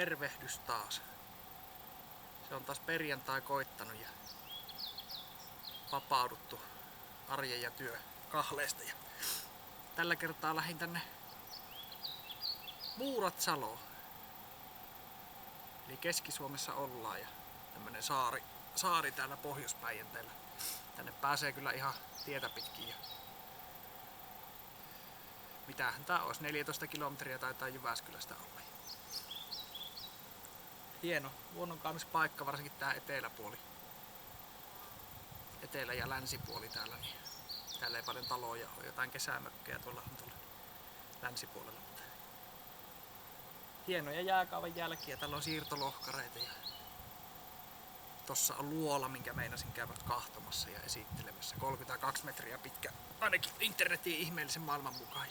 tervehdys taas. Se on taas perjantai koittanut ja vapauduttu arjen ja työ kahleesta. Ja tällä kertaa lähdin tänne Muuratsaloon. Eli Keski-Suomessa ollaan ja tämmönen saari täällä Pohjois-Päijänteellä. Tänne pääsee kyllä ihan tietä pitkin. Ja mitähän tää olisi, 14 kilometriä taitaa Jyväskylästä olla. Hieno, luonnonkaunis paikka, varsinkin tää eteläpuoli. Etelä- ja länsipuoli täällä, niin täällä ei paljon taloja ole, jotain kesämökkejä tuolla on tuolla länsipuolella. Mutta hienoja jääkaavan jälkiä, täällä on siirtolohkareita ja tossa on luola, minkä meinasin käydä kahtomassa ja esittelemässä. 32 metriä pitkä, ainakin internetin ihmeellisen maailman mukaan.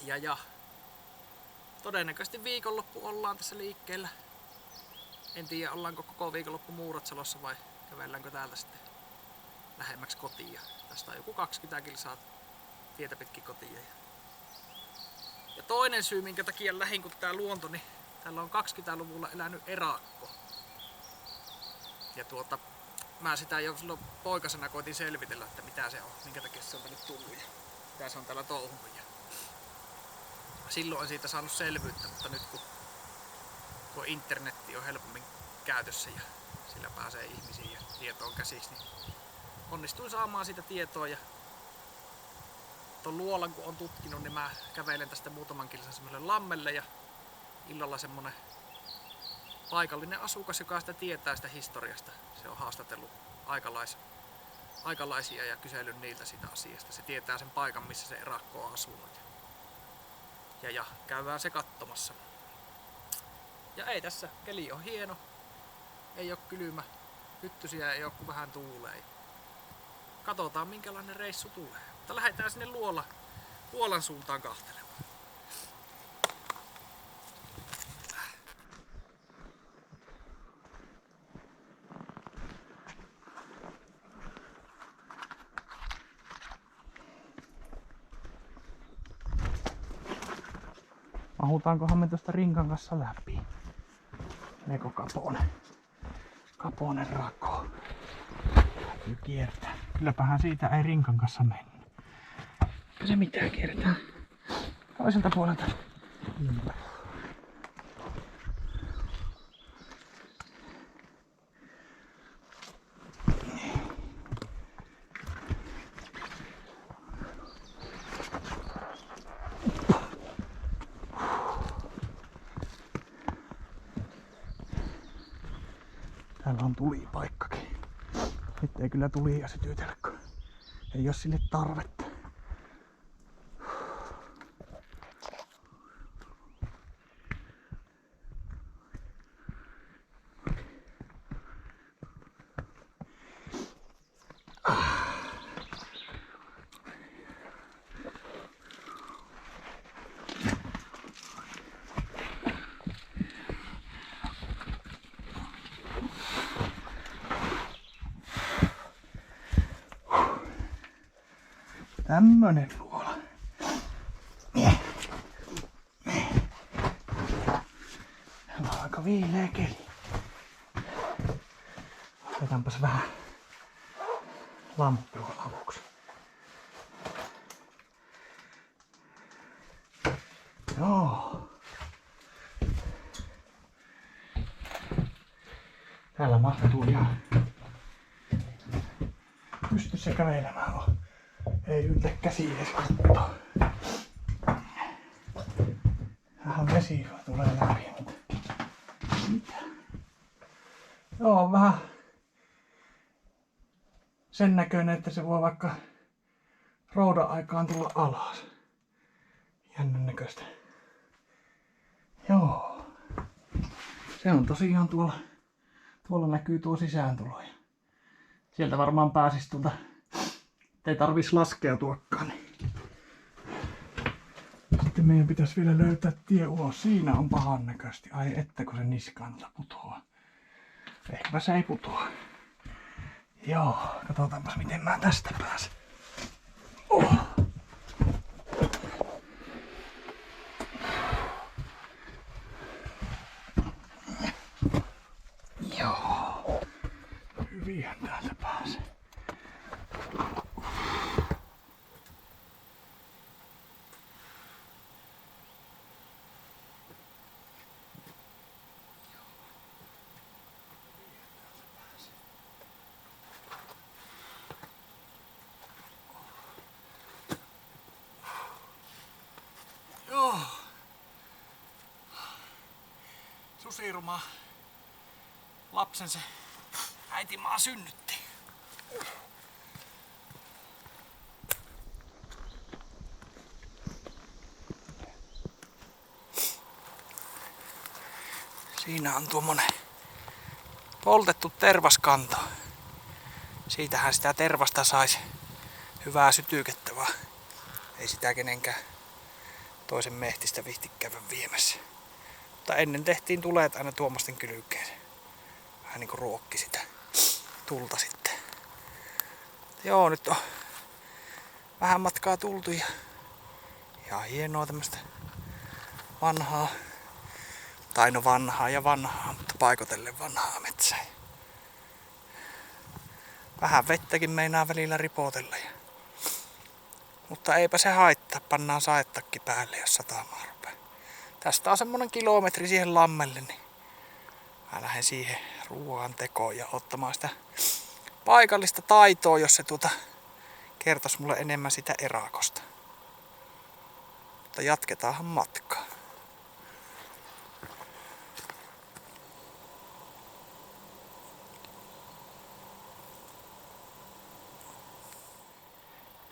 Ja todennäköisesti viikonloppu ollaan tässä liikkeellä. En tiedä, ollaanko koko viikonloppu Muuratsalossa vai kävelläänkö täältä sitten lähemmäksi kotiin. Tästä on joku 20 kilsaa tietä pitkin kotiin. Ja toinen syy, minkä takia lähin, kun tää luonto, niin täällä on 20-luvulla elänyt erakko. Ja mä sitä jo silloin poikasena koitin selvitellä, että mitä se on, minkä takia se on tänne tullut ja mitä se on täällä touhunut. Silloin en siitä saanut selvyyttä, mutta nyt kun internetti on helpommin käytössä ja sillä pääsee ihmisiin ja tietoon käsiksi, niin onnistuin saamaan siitä tietoa. Ja ton luolan kun on tutkinut, niin mä kävelen tästä muutaman kilsan semmoiselle lammelle ja illalla semmonen paikallinen asukas, joka sitä tietää sitä historiasta. Se on haastatellut aikalaisia ja kysellyt niiltä sitä asiasta. Se tietää sen paikan, missä se erakko on asunut. Ja käydään se katsomassa. Ja ei tässä, keli on hieno. Ei oo kylmä. Hyttysiä ei oo, kun vähän tuulee. Katsotaan minkälainen reissu tulee. Mutta lähdetään sinne luolan suuntaan kahtelemaan. Mahutaankohan me tuosta rinkan kanssa läpi? Neko Kaponen rako. Täytyy kiertää. Kylläpähän siitä ei rinkan kanssa mennyt. Eikö se mitään kiertää? Toiselta puolelta. Täällä on tulipaikkakin. Nyt ei kyllä tulia sytytellä, kun ei oo sille tarvetta. Tämmönen luola. Täällä on aika viileä keli. Otetaanpas vähän lamppua avuksi. Joo. Täällä mahtuu ihan pystyssä kävelemään. Ei yllä käsiin edes kattoo. Vähän vesi tulee läpi, mutta mitä? Joo, vähän sen näköinen, että se voi vaikka roudan aikaan tulla alas. Jännän näköistä. Joo. Se on tosiaan tuolla näkyy tuo sisääntulo. Sieltä varmaan pääsis ei tarvis laskeutuakaan. Sitten meidän pitäisi vielä löytää tie ulos. Siinä on pahan näköisesti. Ai että kun se niskaan putoaa. Ehkäpä se ei putoa. Joo, katsotaanpas miten mä tästä pääsen. Hyvinhän täältä pääsee. Joo. Susiruma lapsen se äitimaa synnytti. Siinä on tuommoinen poltettu tervaskanto. Siitähän sitä tervasta saisi hyvää sytykettä, vaan ei sitä kenenkään toisen mehtistä vihti käydä viemässä. Mutta ennen tehtiin tuleet aina tuommoisten kylkeen. Vähän niinku ruokki sitä tulta sitten. Joo, nyt on vähän matkaa tultu ja ihan hienoa tämmöstä vanhaa. Tai no vanhaa ja vanhaa, mutta paikotellen vanhaa metsää. Vähän vettäkin meinaa välillä ripotella. Mutta eipä se haittaa, pannaan saettakki päälle, jos satamaan rupeaa. Tästä on semmonen kilometri siihen lammelle, niin mä lähden siihen ruoan tekoon ja ottamaan sitä paikallista taitoa, jos se kertoisi mulle enemmän sitä erakosta. Mutta jatketaanhan matkaa.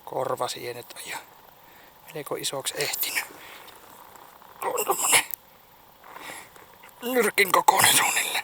Korvasienet on jo melko isoksi ehtinyt. On tommonen nyrkin kokoinen suunnilleen.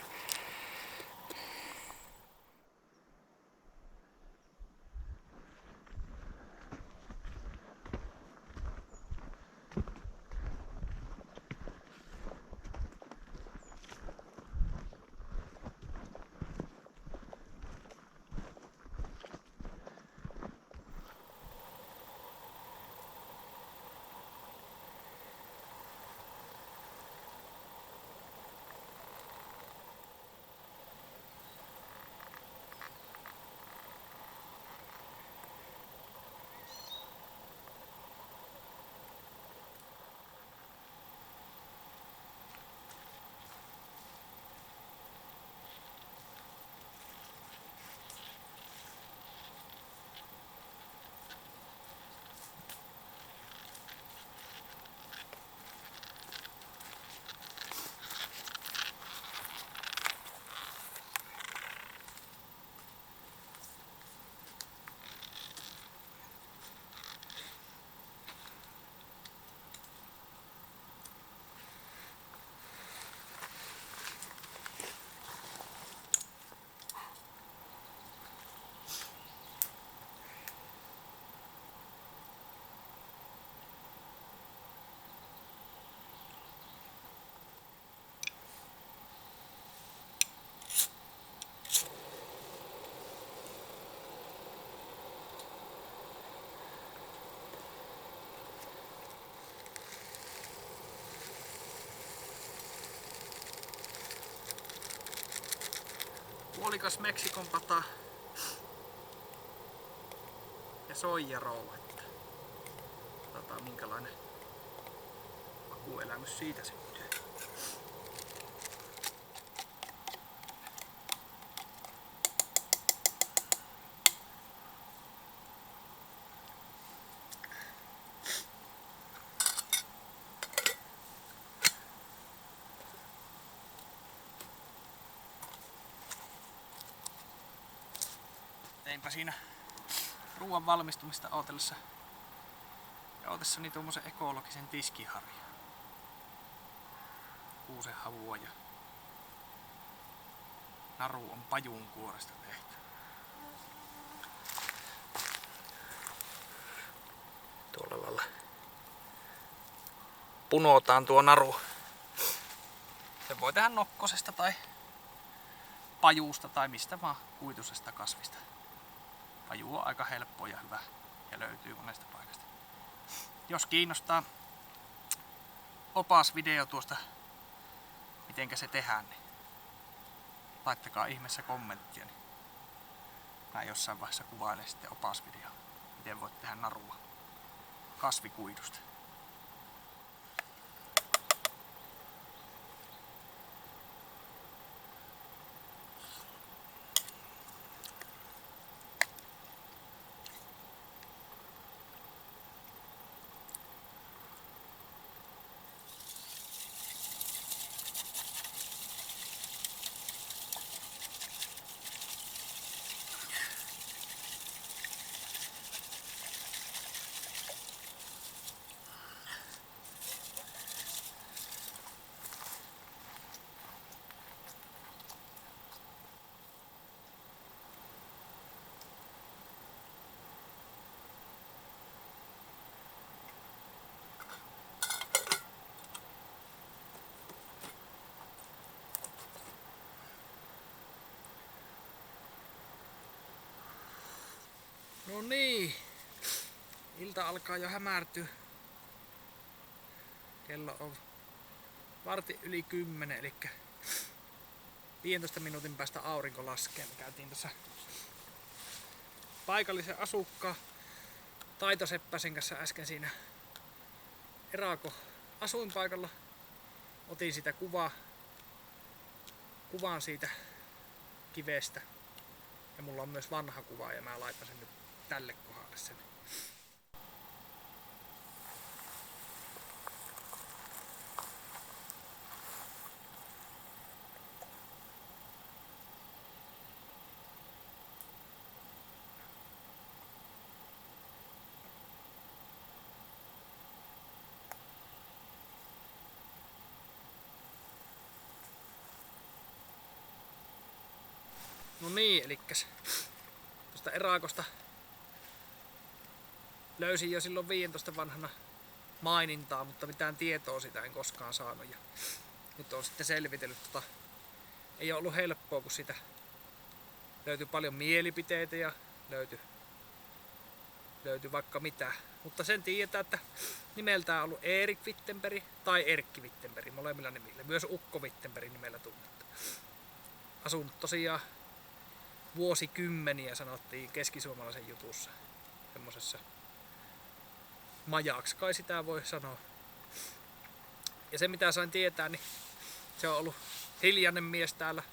Puolikas Meksikon pata ja soijarouhetta. Katsotaan minkälainen makuelämys siitä syntyy. Teinpä siinä ruoan valmistumista ootessani tuommoisen ekologisen tiskiharjan. Kuusenhavua ja naru on pajunkuoresta tehty. Tuolla lailla punotaan tuo naru. Se voi tehdä nokkosesta tai pajuusta tai mistä vaan kuitusesta kasvista. Paju on aika helppo ja hyvä ja löytyy monesta paikasta. Jos kiinnostaa opas video tuosta, mitenkä se tehdään, niin laittakaa ihmeessä kommenttia, niin Mä jossain vaiheessa kuvailen sitten opasvideo, miten voit tehdä narua kasvikuidusta. No niin, ilta alkaa jo hämärtyä. Kello on 10:15, eli 15 minuutin päästä aurinko laskee. Me käytiin tässä paikallisen asukkaan Taito Seppäsen kanssa äsken siinä Erakon asuinpaikalla. Otin sitä kuvan siitä kivestä. Ja mulla on myös vanha kuva ja mä laitan sen nyt tälle kohdalle sen. No niin, elikkäs tuosta Erakosta löysin jo silloin 15 vanhana mainintaa, mutta mitään tietoa sitä en koskaan saanut. Ja nyt on sitten selvitellyt ei ole ollut helppoa, kun sitä löytyi paljon mielipiteitä ja löytyi vaikka mitä. Mutta sen tiedetään, että nimeltään on ollut Erik Wittenberg tai Erkki Wittenberg, molemmilla nimillä. Myös Ukko Wittenberg nimellä tunnettu. Asunut tosiaan vuosikymmeniä, sanottiin keskisuomalaisen jutussa. Semmosessa majaksi kai sitä voi sanoa. Ja se mitä sain tietää, niin se on ollut hiljainen mies täällä,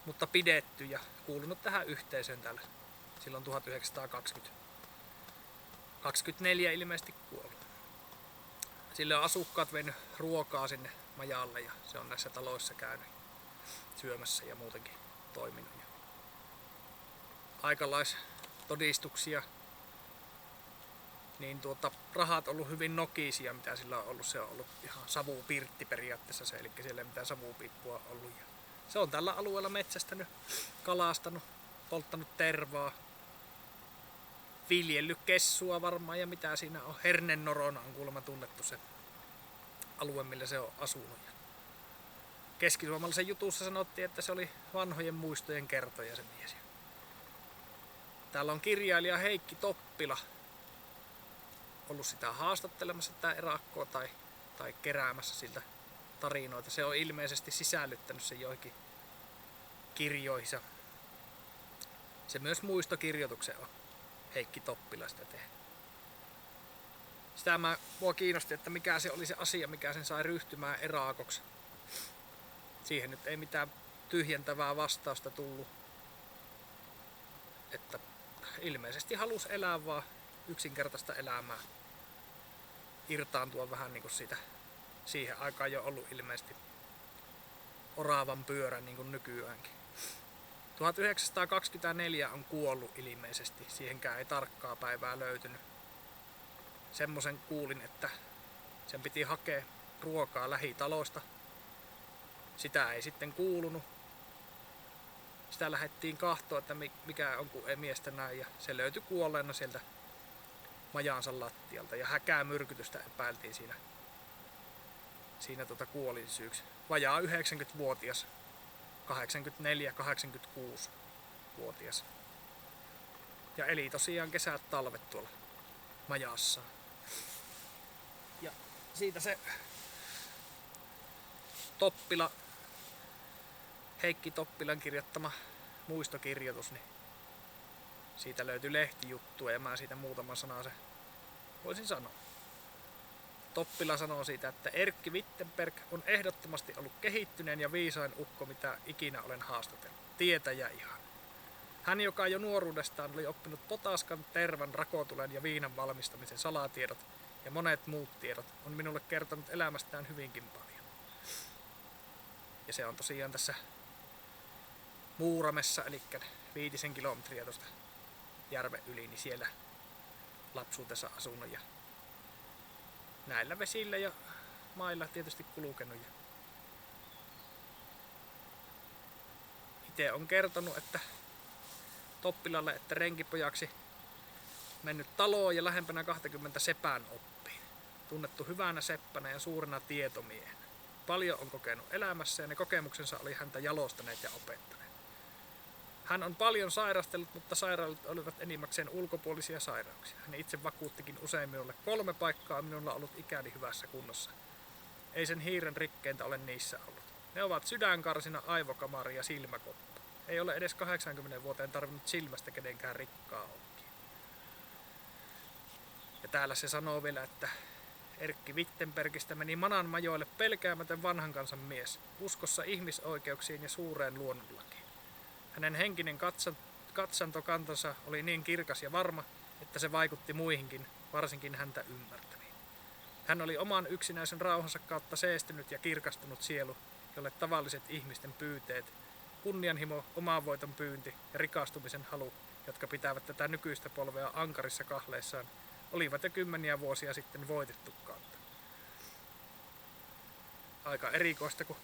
mutta pidetty ja kuulunut tähän yhteisöön täällä silloin 1924 ilmeisesti kuollut. Sille on asukkaat vienyt ruokaa sinne majalle ja se on näissä taloissa käynyt syömässä ja muutenkin toiminut. Aikalaistodistuksia, niin rahat on ollut hyvin nokisia, mitä sillä on ollut. Se on ollut ihan savupirtti periaatteessa se, eli siellä ei mitään savupiippua ollut. Ja se on tällä alueella metsästänyt, kalastanut, polttanut tervaa, viljellyt kessua varmaan ja mitä siinä on. Hernennorona on kuulemma tunnettu se alue, millä se on asunut. Keskisuomalaisen jutussa sanottiin, että se oli vanhojen muistojen kertoja se mies. Täällä on kirjailija Heikki Toppila ollut sitä haastattelemassa tää Erakkoa tai keräämässä siltä tarinoita. Se on ilmeisesti sisällyttänyt sen joihinkin kirjoihinsa. Se myös muistokirjoituksen on Heikki Toppila sitä tehnyt. Mua kiinnosti, että mikä se oli se asia, mikä sen sai ryhtymään Erakoksi. Siihen nyt ei mitään tyhjentävää vastausta tullut. Että ilmeisesti halusi elää vaan yksinkertaista elämää. Irtaantua vähän niin kuin siitä siihen aikaan jo ollut ilmeisesti oravan pyörä niin kuin nykyäänkin. 1924 on kuollut ilmeisesti, siihenkään ei tarkkaa päivää löytynyt. Semmosen kuulin, että sen piti hakea ruokaa lähitaloista. Sitä ei sitten kuulunut. Sitä lähdettiin kahtoa, että mikä on, kun ei miestä näin, ja se löytyi kuolleena sieltä majaansa lattialta ja häkäämyrkytystä epäiltiin siinä kuolinsyyksi. Vajaa 90-vuotias, 84-86-vuotias. Ja eli tosiaan kesät talvet tuolla majassaan. Ja siitä se Heikki Toppilan kirjoittama muistokirjoitus, niin Siitä löytyi lehtijuttua ja mä siitä muutaman sanan se voisin sanoa. Toppila sanoo siitä, että Erkki Wittenberg on ehdottomasti ollut kehittyneen ja viisain ukko, mitä ikinä olen haastatellut. Tietäjä ihan. Hän, joka jo nuoruudestaan oli oppinut potaskan, tervan, rakotulen ja viinan valmistamisen salatiedot ja monet muut tiedot, on minulle kertonut elämästään hyvinkin paljon. Ja se on tosiaan tässä Muuramessa, eli 5 kilometriä tuosta järven yli, niin siellä lapsuutensa asunut ja näillä vesillä ja mailla tietysti kulkenut. Itse on kertonut, että Toppilalle, että renkipojaksi mennyt taloon ja lähempänä 20 sepän oppiin. Tunnettu hyvänä seppänä ja suurena tietomiehenä. Paljon on kokenut elämässä ja ne kokemuksensa oli häntä jalostaneet ja opettaneet. Hän on paljon sairastellut, mutta sairaudet olivat enimmäkseen ulkopuolisia sairauksia. Hän itse vakuuttikin usein minulle 3 paikkaa minulla ollut ikäni hyvässä kunnossa. Ei sen hiiren rikkeintä ole niissä ollut. Ne ovat sydänkarsina, aivokamari ja silmäkoppa. Ei ole edes 80 vuoteen tarvinnut silmästä kenenkään rikkaa onkin. Ja täällä se sanoo vielä, että Erkki Wittenbergistä meni manan majoille pelkäämätön vanhan kansan mies, uskossa ihmisoikeuksiin ja suureen luonnonlakiin. Hänen henkinen katsantokantansa oli niin kirkas ja varma, että se vaikutti muihinkin, varsinkin häntä ymmärtäviin. Hän oli oman yksinäisen rauhansa kautta seestynyt ja kirkastunut sielu, jolle tavalliset ihmisten pyyteet, kunnianhimo, oman voiton pyynti ja rikastumisen halu, jotka pitävät tätä nykyistä polvea ankarissa kahleissaan, olivat jo 10 vuosia sitten voitettu kautta. Aika erikoista, kun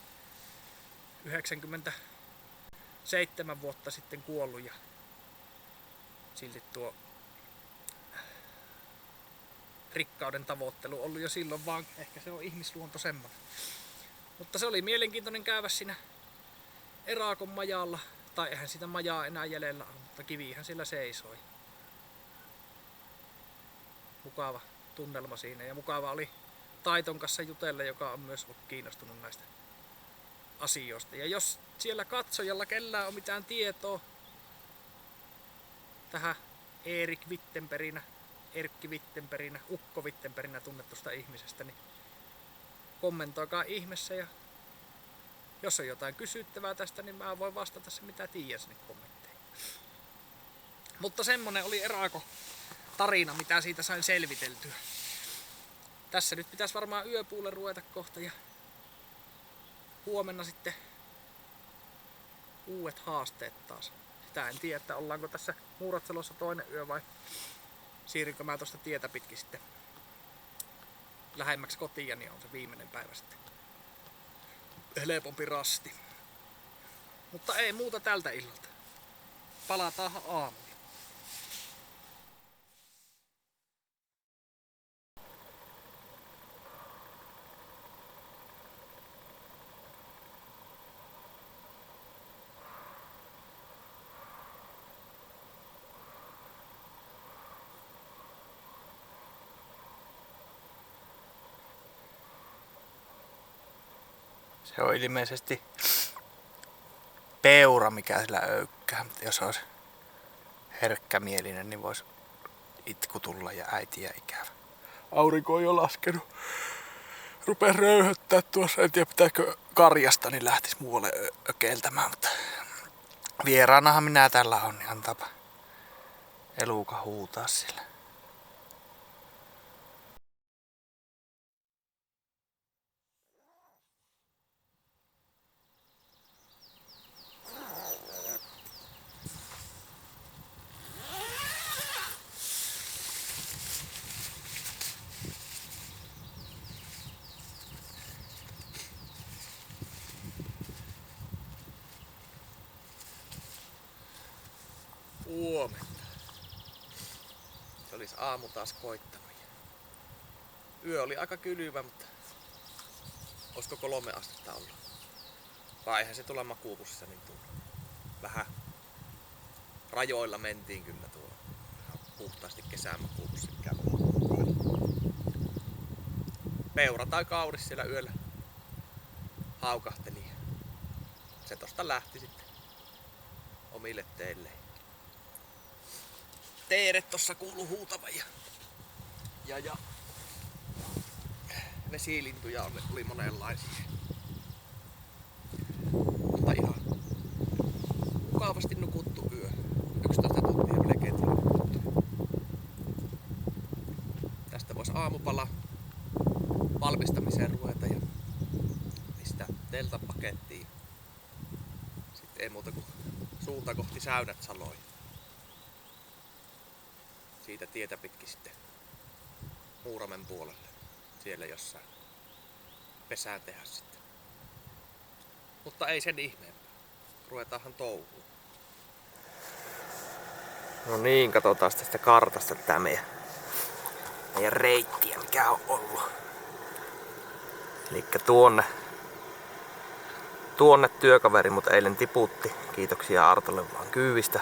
97 vuotta sitten kuollut ja silti tuo rikkauden tavoittelu ollut jo silloin, vaan ehkä se on ihmisluonto semmoinen. Mutta se oli mielenkiintoinen käydä siinä Erakon majalla, tai eihän sitä majaa enää jäljellä ole, mutta kivihän siellä seisoi. Mukava tunnelma siinä ja mukava oli Taiton kanssa jutella, joka on myös ollut kiinnostunut näistä asioista. Ja jos siellä katsojalla kellään on mitään tietoa tähän Erkki Wittenberginä, Ukko Wittenberginä tunnettusta ihmisestä, niin kommentoikaa ihmeessä ja jos on jotain kysyttävää tästä, niin mä voin vastata se mitä tiedän sinne kommentteihin. Mutta semmonen oli Erako tarina, mitä siitä sain selviteltyä. Tässä nyt pitäisi varmaan yöpuulle ruveta kohta ja huomenna sitten uudet haasteet taas. Sitä en tiedä, että ollaanko tässä Muuratselossa toinen yö vai siirrynkö mä tuosta tietä pitkin sitten lähemmäksi kotiin, niin on se viimeinen päivä sitten helpompi rasti. Mutta ei muuta tältä illalta. Palataan aamulla. Se on ilmeisesti peura, mikä sillä öykkää. Jos olisi herkkämielinen, niin voisi itku tulla ja äitiä ikävä. Aurinko on jo laskenut. Rupes röyhöttää tuossa. En tiedä pitääkö karjasta, niin lähtis muualle ökeltämään. Mutta vieraanahan minä täällä on, niin antaapa eluka huutaa sillä. Huomenta. Se olisi aamu taas koittanut. Yö oli aika kylmä, mutta olisiko 3 astetta ollut? Vai eihän se tuolla makuupussissa niin tullut. Vähän rajoilla mentiin kyllä tuo puhtaasti kesämakuupussi, mikä on. Peura tai kauris siellä yöllä haukahteli. Se tosta lähti sitten omille teilleen. teeret tossa kuuluu huutavan ja vesilintuja oli monenlaisia. Mutta ihan mukavasti nukuttu yö. 11 tuntia melkein tuli nukuttu. Tästä voisi aamupala valmistamiseen ruveta ja pistää teltapakettiin. Sitten ei muuta kuin suunta kohti Säynät-Saloa. Siitä tietä pitkin sitten Muuramen puolelle. Siellä jossain pesään tehdä sitten. Mutta ei sen ihmeempää. Ruvetaanhan touhuun. No niin, katsotaan tästä kartasta tätä meidän reittiä, mikä on ollut. Elikkä tuonne työkaveri mut eilen tiputti. Kiitoksia Artolle vaan kyydistä.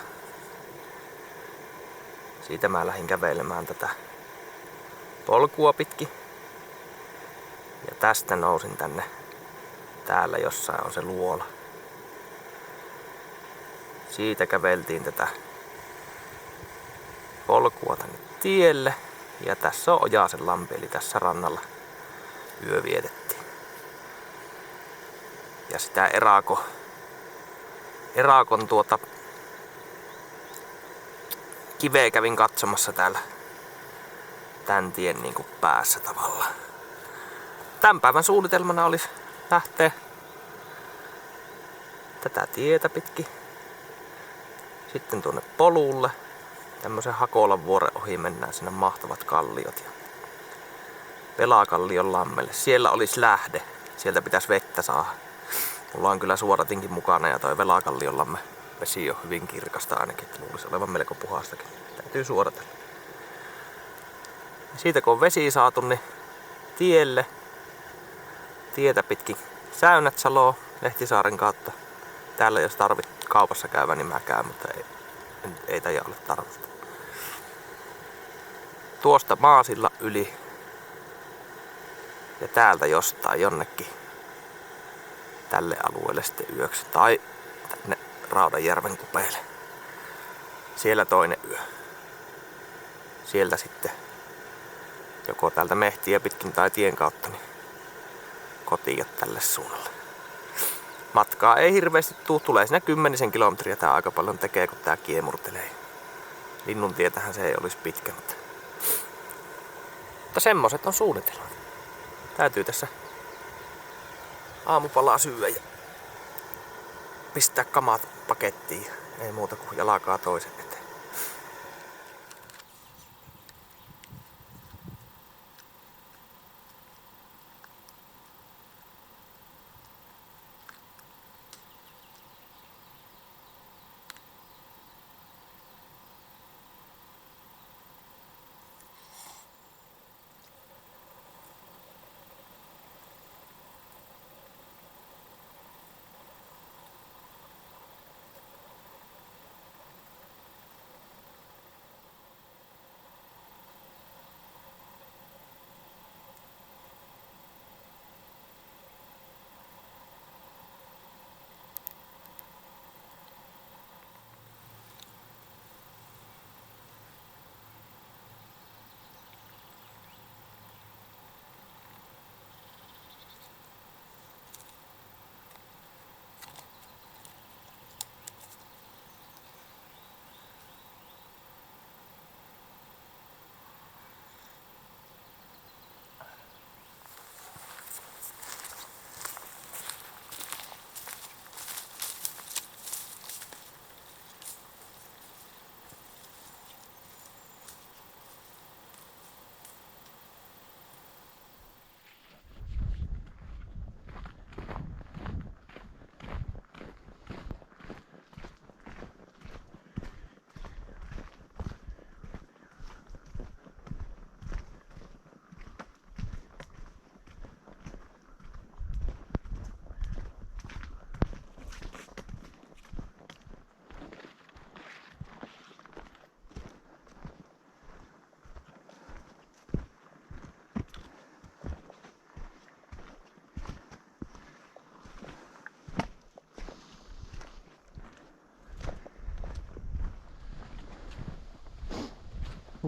Siitä mä lähdin kävelemään tätä polkua pitkin. Ja tästä nousin tänne. Täällä jossain on se luola. Siitä käveltiin tätä polkua tänne tielle. Ja tässä on Ojasen lampi, eli tässä rannalla yö vietettiin. Ja sitä Erakon kiveä kävin katsomassa täällä tän tien niin kuin päässä tavallaan. Tän päivän suunnitelmana olisi lähteä tätä tietä pitkin. Sitten tuonne polulle. Tämmösen Hakolan vuoren ohi mennään sinne mahtavat kalliot. Ja Pelakallion lammelle. Siellä olisi lähde. Sieltä pitäisi vettä saada. Mulla on kyllä suoratinkin mukana ja toi Pelakallion lamme vesi on hyvin kirkasta ainakin. Että luulisi olevan melko puhastakin. Täytyy suodatella. Ja siitä kun on vesi saatu, niin tielle. Tietä pitkin Säynät-Saloa Lehtisaaren kautta. Täällä jos tarvit kaupassa käydä, niin mä käyn, mutta ei taida ole tarvetta. Tuosta maasilla yli ja täältä jostain jonnekin tälle alueelle sitten yöksi tai tänne Raudanjärven kupeille. Siellä toinen yö. Sieltä sitten joko täältä mehtiä pitkin tai tien kautta niin kotiin tälle suunnalle. Matkaa ei hirveästi tulee siinä 10 kilometriä tää aika paljon tekee, kun tää kiemurtelee. Linnuntietähän se ei olisi pitkä, mutta semmoset on suunnitelmat. Täytyy tässä aamupalaa syödä ja pistää kamat pakettiin. Ei muuta kuin jalkaa toisen eteen.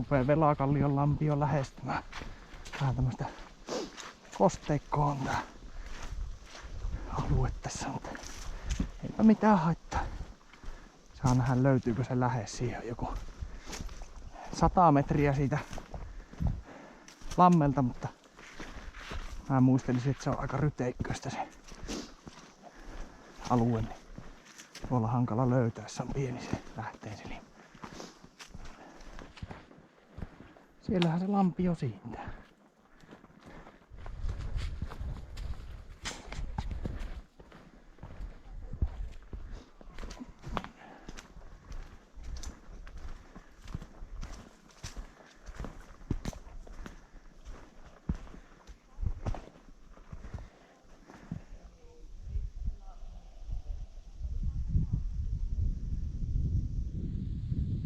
rupee Velakallion lampi jo lähestymään. Vähän tämmöstä kosteikkoa on tää alue tässä, mutta eipä mitään haittaa. Saa nähdä löytyykö se lähes siihen joku 100 metriä siitä lammelta, mutta mä muistelisin, että se on aika ryteikköistä se alue. Niin tuolla hankala löytää, se on pieni se lähteensilmä. Siellähän se lampi jo siintää.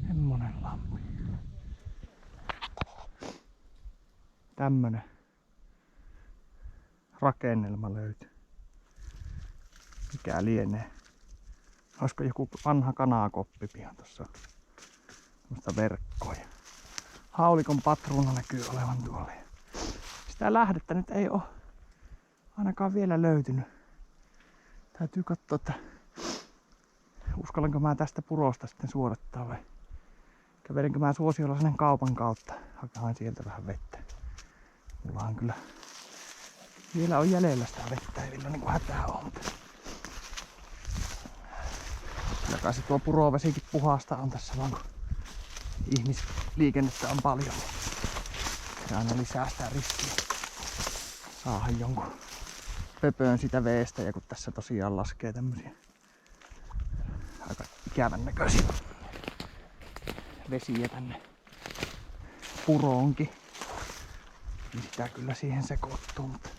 Semmonen lampi. Tämmönen rakennelma löytyy. Mikä lienee? Olisiko joku vanha kanakoppi pian tossa? Semmoista verkkoja. Haulikon patruuna näkyy olevan tuolla. Sitä lähdettä nyt ei oo ainakaan vielä löytynyt. Täytyy katsoa, että uskallanko mä tästä purosta sitten suodattaa vai kävelenkö mä Suosiolla sen kaupan kautta. Hakehan sieltä vähän vettä. Mullahan kyllä vielä on jäljellä sitä vettä, ei vielä niinku hätää on. Kyllä kai se tuo purovesikin puhasta on tässä vaan, kun ihmisliikennettä on paljon. Se aina lisää sitä riskiä saada jonkun pöpöön sitä veestä, ja kun tässä tosiaan laskee tämmösiä aika ikävän näköisiä vesiä tänne puroonkin, niin sitä kyllä siihen sekoittuu, mutta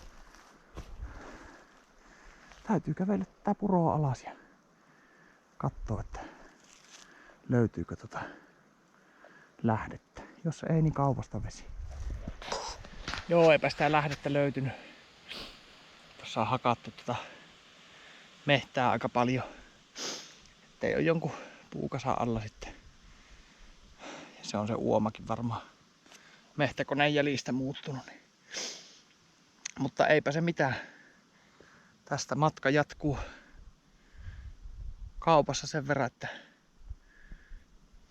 täytyy kävellä tää puroa alas ja katsoa, että löytyykö lähdettä. Jos ei, niin kaupasta vesi. Joo, eipä sitä lähdettä löytynyt. Tuossa on hakattu mehtää aika paljon. Ettei ole jonkun puukasan alla sitten. Ja se on se uomakin varmaan mehtäkoneen jäljistä muuttunut. Niin. Mutta eipä se mitään. Tästä matka jatkuu kaupassa sen verran, että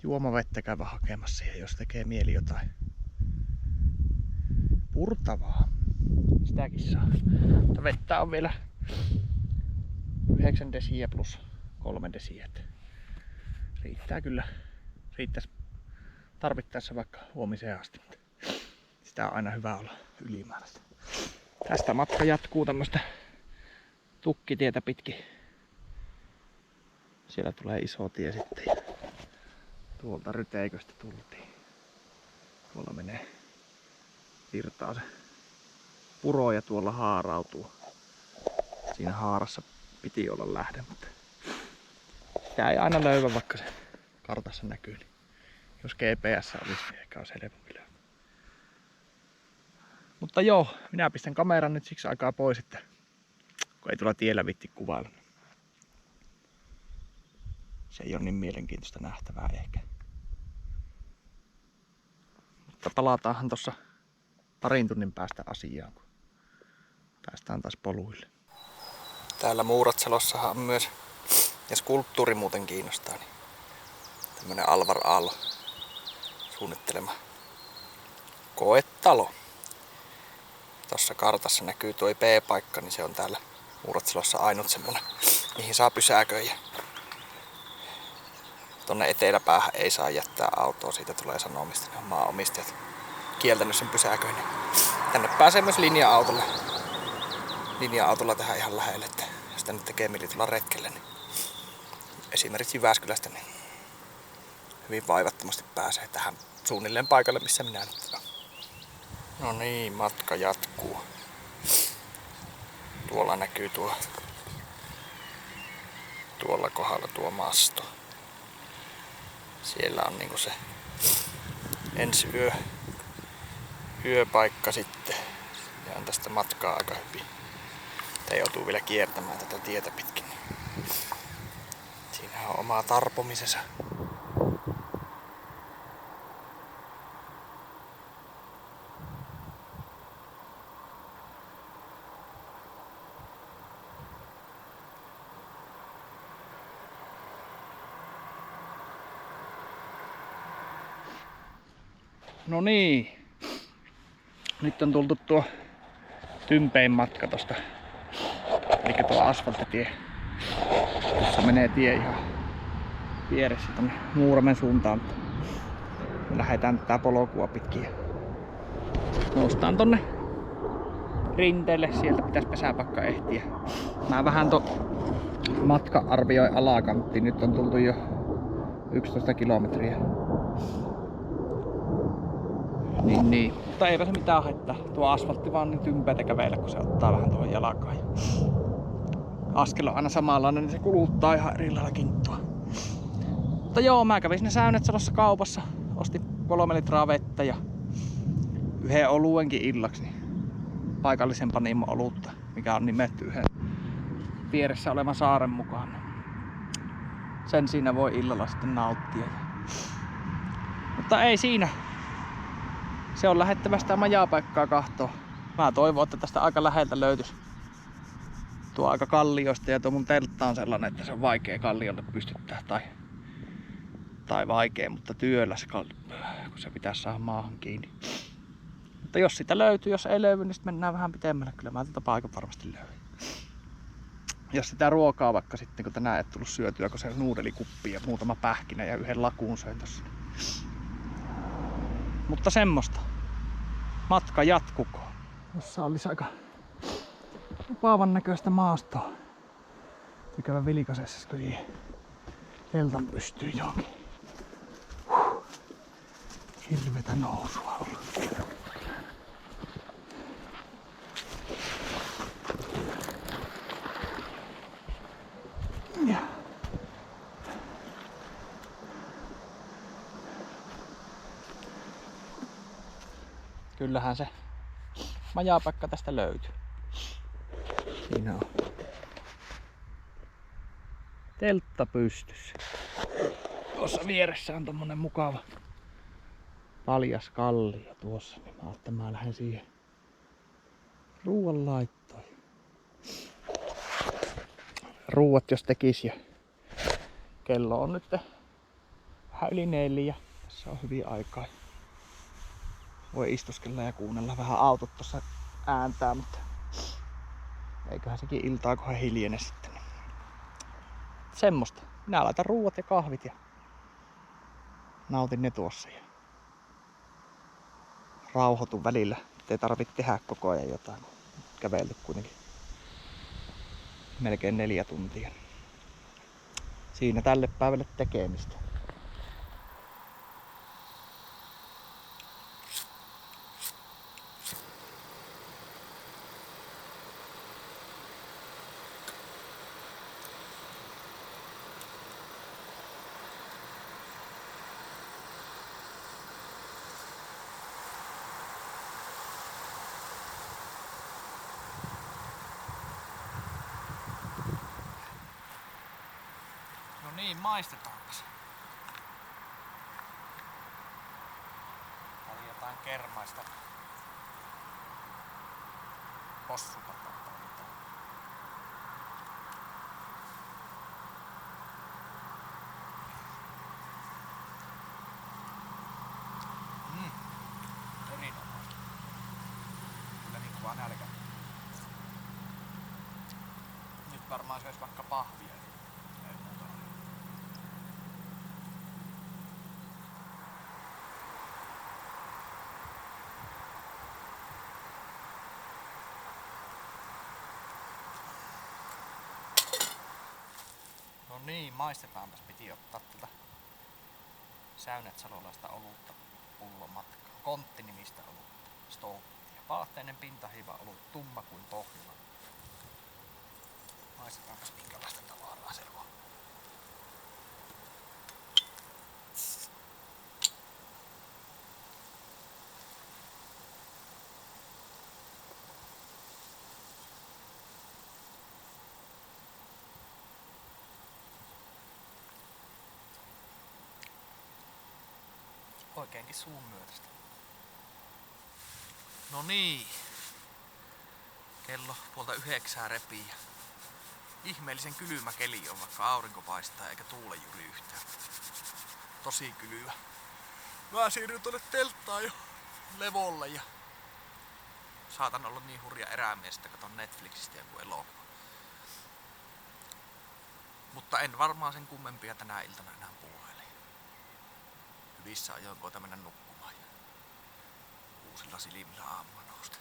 juomavettä käydä hakemassa, ja jos tekee mieli jotain purtavaa, sitäkin saa. Mutta vettä on vielä 9 desiä plus 3 desiä. Riittää kyllä. Riittäisi tarvittaessa vaikka huomiseen asti. Sitä on aina hyvä olla ylimääräistä. Tästä matka jatkuu tämmöstä tukkitietä pitkin. Siellä tulee iso tie sitten. Tuolta Ryteiköstä tultiin. Tuolla menee virtaa se puro ja tuolla haarautuu. Siinä haarassa piti olla lähde, mutta sitä ei aina löyvä, vaikka se kartassa näkyy. Niin jos GPS olisi, niin ehkä on selvempi löyvä. Mutta joo, minä pistän kameran nyt siksi aikaa pois, että kun ei tuolla tiellä viitti kuvailla. Se ei ole niin mielenkiintoista nähtävää ehkä. Mutta palataanhan tossa parin tunnin päästä asiaan, kun päästään taas poluille. Täällä Muuratsalossahan on myös, ja skulptuuri muuten kiinnostaa, niin tämmönen Alvar Aallo suunnittelema koetalo. Tossa kartassa näkyy tuo P-paikka, niin se on täällä Muuratsalossa ainut semmonen, mihin saa pysäköidä. Tonne eteläpäähän ei saa jättää autoa, siitä tulee sanomista, ne on maanomistajat kieltänyt sen pysäköinnin. Tänne pääsee myös linja-autolla tähän ihan lähelle, että jos tänne tekee mieli tulla retkelle, niin esimerkiksi Jyväskylästä, niin hyvin vaivattomasti pääsee tähän suunnilleen paikalle, missä minä nyt olen. No niin, matka jatkuu. Tuolla näkyy tuolla kohdalla tuo masto. Siellä on niinku se ensi yöpaikka sitten. Ja on tästä matkaa aika hyvin. Tää joutuu vielä kiertämään tätä tietä pitkin. Siinähän on omaa tarpomisensa. No niin. Nyt on tultu tuo tympein matka tosta. Eli tuo asfalttitie. Tuossa menee tie ihan vieressä tonne Muuramen suuntaan. Me lähdetään tätä polkua pitkin. Noustaan tonne rinteelle. Sieltä pitäisi pesäpakka ehtiä. Mä vähän matka arvioin alakanttiin. Nyt on tultu jo 11 kilometriä. Niin. Mutta eipä se mitään haittaa. Tuo asfaltti vaan niin tympeätä kävellä, kun se ottaa vähän tuohon jalkaan. Askel on aina samanlainen, niin se kuluttaa ihan eri lailla kinttua. Mutta joo, mä kävin sinne Säynetsälossa kaupassa. Ostin 3 litraa vettä ja yhden oluenkin illaksi. Niin paikallisen Panimon olutta, mikä on nimetty yhden vieressä olevan saaren mukaan. Sen siinä voi illalla sitten nauttia. Mutta ei siinä. Se on lähettävä sitä majapaikkaa kahtoon. Mä toivon, että tästä aika läheltä löytyisi tuo aika kallioista ja tuo mun teltta on sellainen, että se on vaikea kalliolle pystyttää tai vaikea, mutta työllä se kun se pitäisi saada maahan kiinni. Mutta jos sitä löytyy, jos ei löydy, niin sitten mennään vähän pitemmälle. Kyllä mä tätä paikan varmasti löydän. Jos sitä ruokaa vaikka sitten, kun tänään ei tullut syötyä, kun se nuudelikuppi ja muutama pähkinä ja yhden lakuun söin tossa. Mutta semmoista. Matka jatkukoon. Jossa olisi aika lupaavan näköistä maastoa. Tykävä vilkasessa, kun teltan pystyy johonkin. Hirvetä nousua ollut. Ja. Kyllähän se majapaikka tästä löytyy. Siinä on teltta pystyssä. Tuossa vieressä on tommonen mukava paljas kallio tuossa. Niin mä ajattelin, että mä lähden siihen ruuan laittoon. Ruuat jos tekis ja kello on nyt vähän yli 4. Tässä on hyvin aikaa. Voi istuskella ja kuunnella vähän autot tossa ääntää, mutta eiköhän sekin iltaa kohan hiljene sitten. Semmosta. Minä laitan ruuat ja kahvit ja nautin ne tuossa. Ja rauhoitun välillä. Ei tarvitse tehdä koko ajan jotain. Kävellyt kuitenkin melkein 4 tuntia. Siinä tälle päivälle tekemistä. No niin, maistetaanpas. Oli jotain kermaista possupataa. Erinomaista. Kyllä niin kuvaa nälkä. Nyt varmaan söis vaikka pahvia. Ei muuta. No niin, maistetaanpas. Piti ottaa tätä säynetsalolaista olutta pullon matkaan. Kontti-nimistä olutta. Stouttia. Paahteinen pintahiiva olut, tumma kuin Pohjola. Maistetaanpas minkälaista tavaraa se on. Oikeinkin suun myötästä. No niin. Kello 8:30 repii. Ihmeellisen kylmä keli on, vaikka aurinko paistaa eikä tuule juuri yhtään. Tosi kylmä. Mä siirryn tuonne telttaan jo levolle ja saatan olla niin hurja erämies, että katon Netflixistä joku elokuva. Mutta en varmaan sen kummempia tänä iltana enää puuhaile. Hyvissä ajoin koita mennä nukkumaan ja uusilla silmillä aamulla nousta.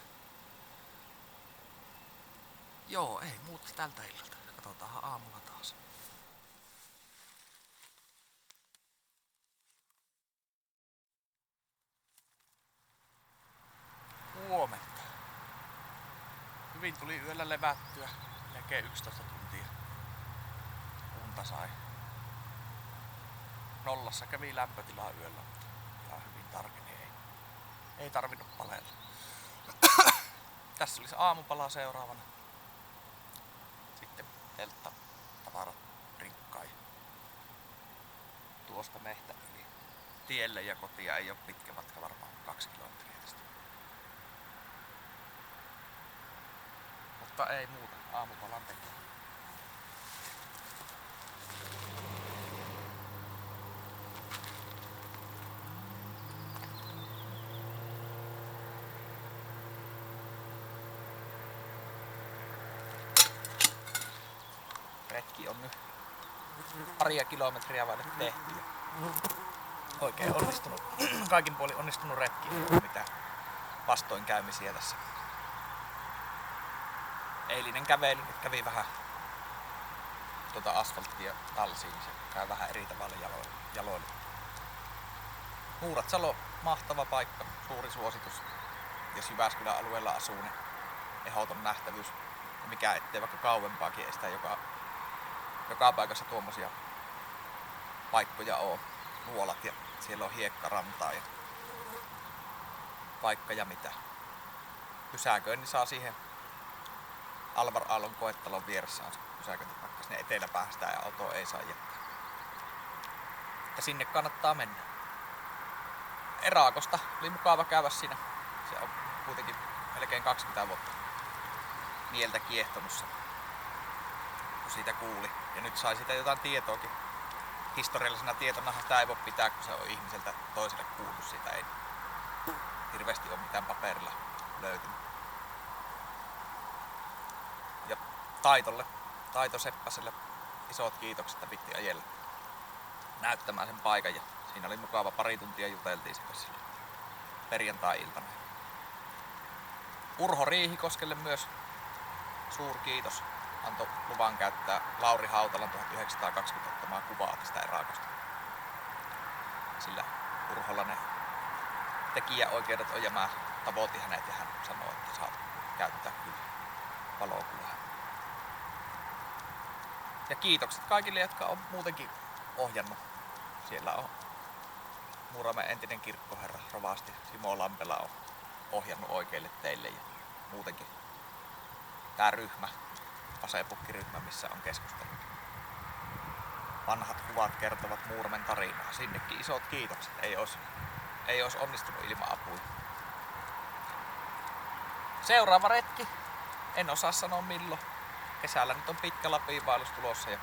Joo, ei muuta tältä illalta. Katsotaan aamulla taas. Huomenta. Hyvin tuli yöllä levättyä. Melkein 11 tuntia. Unta sai. Nollassa kävi lämpötilaa yöllä, mutta ihan hyvin tarkeni. Ei tarvinnut paleella. Tässä olisi aamupala seuraavana. Sitten teltta, tavarat, rinkkaan. Tuosta mehtä yli tielle ja kotia ei ole pitkä matka, varmaan 2 kilometriä tästä. Mutta ei muuta, aamupalan tekee. Retki on nyt paria kilometriä vaille tehty. Oikein onnistunut, kaikin puolin onnistunut retki, mitä vastoinkäymisiä tässä. Eilinen käveli, nyt kävi vähän asfalttia talsiin, se käy vähän eri tavalla jaloille. Muuratsalo, mahtava paikka, suuri suositus. Jos Jyväskylän alueella asuu, niin ehdoton nähtävyys. Ja mikä ettei vaikka kauempaakin estää joka paikassa tuommoisia paikkoja on. Nuolat ja siellä on hiekkarantaa ja paikka ja mitä. Pysäköinnin saa siihen Alvar Aallon koettalon vieressä on se pysäköintipaikka. Sinne eteläpäästä ja autoa ei saa jättää. Ja sinne kannattaa mennä. Erakosta oli mukava käydä siinä. Se on kuitenkin melkein 20 vuotta mieltä kiehtonut se, kun siitä kuuli. Ja nyt sai siitä jotain tietoakin. Historiallisena tietona sitä ei voi pitää, kun se on ihmiseltä toiselle kuullut. Siitä ei hirveästi ole mitään paperilla löytynyt. Ja Taito Seppäselle isot kiitokset, että piti ajella näyttämään sen paikan. Ja siinä oli mukava, pari tuntia juteltiin sitä sillä perjantai-iltana. Urho Riihikoskelle myös suuri kiitos. Antoi luvan käyttää Lauri Hautalan 1920 ottamaa kuvaa tästä erakosta. Sillä Urholla ne tekijäoikeudet on ja mä tavoitin hänet ja hän sanoi, että saat käyttää kyllä valokuvaa. Ja kiitokset kaikille, jotka on muutenkin ohjannut. Siellä on Muuramen entinen kirkkoherra rovasti Simo Lampela on ohjannut oikeille teille ja muutenkin tää ryhmä, Pasepukki-ryhmä, missä on keskustellut. Vanhat kuvat kertovat Muuramen tarinaa. Sinnekin isot kiitokset. Ei olisi onnistunut ilman apuja. Seuraava retki. En osaa sanoa milloin. Kesällä nyt on pitkä Lapin vaellus tulossa ja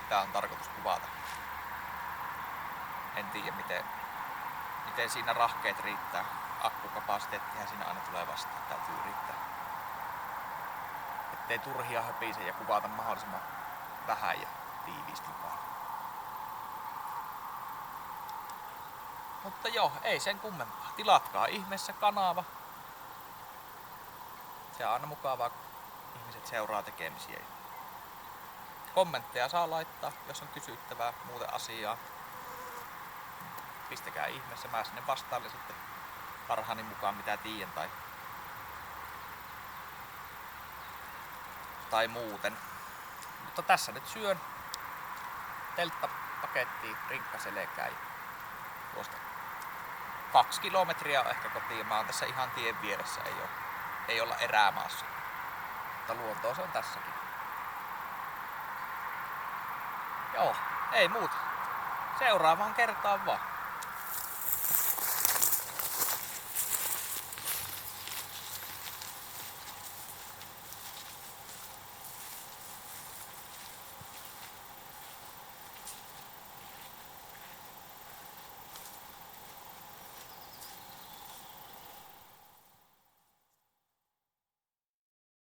sitä on tarkoitus kuvata. En tiedä miten siinä rahkeet riittää. Akkukapasiteettihan siinä aina tulee vastaan. Täytyy riittää. Ettei turhia höpise ja kuvata mahdollisimman vähän ja tiiviisti vaan. Mutta joo, ei sen kummempaa. Tilatkaa ihmeessä kanava. Se on aina mukavaa, kun ihmiset seuraa tekemisiä. Kommentteja saa laittaa, jos on kysyttävää muuten asiaa. Pistäkää ihmeessä, mä sinne vastailen sitten parhaani mukaan mitä tiedän tai muuten. Mutta tässä nyt syön telttapakettiin rinkkaselkään ja tuosta 2 kilometriä on ehkä kotiin. Mä oon tässä ihan tien vieressä, ei olla erämaassa. Mutta luontoa se on tässäkin. Joo, ei muuta. Seuraavaan kertaan vaan.